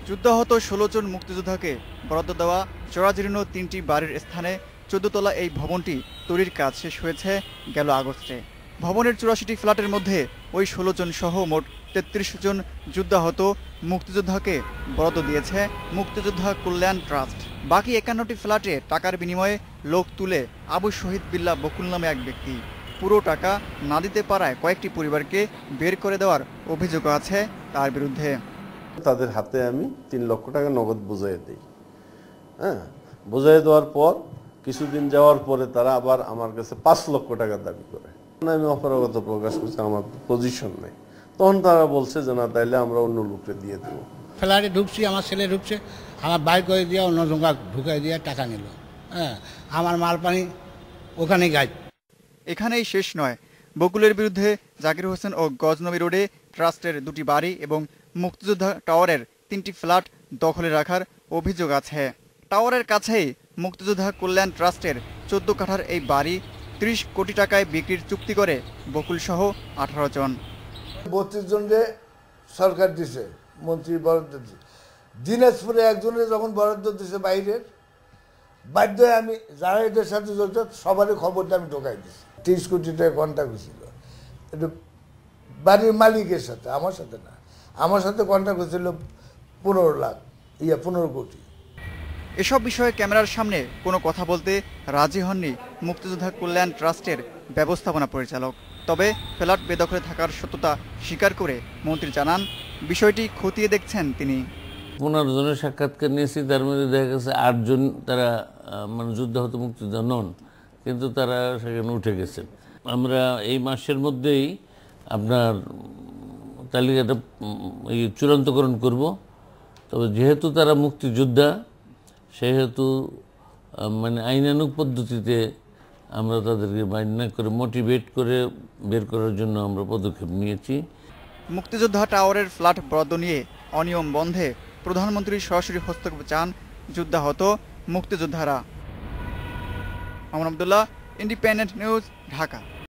যুদ্ধাহত ১৬ জন মুক্তিযোদ্ধাকে বরাদ্দ দেওয়া জরাজীর্ণ ৩টি বাড়ির স্থানে ১৪ তলা এই ভবনটি তৈরির কাজ শেষ হয়েছে গেল আগস্টে। ভবনের ৮৪টি ফ্ল্যাটের মধ্যে ওই ১৬ জন সহ মোট ৩৩ জন যুদ্ধাহত মুক্তিযোদ্ধাকে বরাদ্দ দিয়েছে মুক্তিযোদ্ধা কল্যাণ ট্রাস্ট। বাকি ৫১টি ফ্ল্যাটে টাকার বিনিময়ে লোক তুলে আবু শহীদ বিল্লাহ বকুল নামে এক ব্যক্তি পুরো টাকা না দিতে পারায় কয়েকটি পরিবারকে বের করে দেওয়ার অভিযোগ আছে তার বিরুদ্ধে। তাদের হাতে আমি ৩ লক্ষ টাকা নগদ বুঝাই দিই। বুঝাই দেওয়ার পর কিছুদিন যাওয়ার পরে তারা আবার আমার কাছে ৫ লক্ষ টাকা দাবি করে। আমি অপারগতা প্রকাশ করছি, আমার পজিশন নেই। তখন তারা বলছে যে না, তাইলে আমরা অন্য লোককে দিয়ে দেবো। ফ্ল্যাটে ঢুকছি, আমার ছেলে ঢুকছে, আমার বাইর করে দিয়ে অন্য জঙ্গা ঢুকাই দিয়ে টাকা নিল। আমার মাল পানি ওখানেই গাইড। এখানেই শেষ নয়, বকুলের বিরুদ্ধে জাকির হোসেন ও গজনবী রোডে ট্রাস্টের ২টি বাড়ি এবং মুক্তিযোদ্ধা টাওয়ারের ৩টি ফ্ল্যাট দখলে রাখার অভিযোগ আছে। টাওয়ারের কাছেই মুক্তিযোদ্ধা কল্যাণ ট্রাস্টের ১৪ কাঠার এই বাড়ি ৩০ কোটি টাকায় বিক্রির চুক্তি করে বকুল সহ ১৮ জন। ৩২ জনকে সরকার দিছে, মন্ত্রী বরাদ্দ দিছে। দিনাজপুরে একজনের যখন বরাদ্দ দিছে বাইরের, বাধ্য হয়ে আমি যারা এদের সাথে জড়িত সবারই খবরটা আমি ঢোকাই দিছি। ৩০ কোটি টাকা কন্ট্যাক্ট হয়েছিল, এটা বাড়ির মালিকের সাথে, আমার সাথে না। আমার সাথে কন্ট্যাক্ট হয়েছিল ১৫ কোটি। এসব বিষয়ে ক্যামেরার সামনে কোনো কথা বলতে রাজি হননি মুক্তিযোদ্ধা কল্যাণ ট্রাস্টের ব্যবস্থাপনা পরিচালক। তবে ফ্ল্যাট বেদখলে থাকার সত্যতা স্বীকার করে মন্ত্রী জানান, বিষয়টি খতিয়ে দেখছেন তিনি। ১৫ জনের সাক্ষাৎকার নিয়েছি, তার মধ্যে দেখা গেছে ৮ জন তারা মানে যুদ্ধাহত মুক্তিযোদ্ধা নন, কিন্তু তারা সেখানে উঠে গেছেন। আমরা এই মাসের মধ্যেই আপনার তালিকাটা চূড়ান্তকরণ করব। তবে যেহেতু তারা মুক্তিযোদ্ধা, সেহেতু মানে আইনানুগ পদ্ধতিতে আমরা তাদেরকে বায়না করে মোটিভেট করে বের করার জন্য আমরা পদক্ষেপ নিয়েছি। মুক্তিযোদ্ধা টাওয়ারের ফ্ল্যাট বরাদ্দ নিয়ে অনিয়ম বন্ধে প্রধানমন্ত্রীর সরাসরি হস্তক্ষেপ চান যুদ্ধাহত মুক্তিযোদ্ধারা। Mohammad Abdullah, independent news, Dhaka.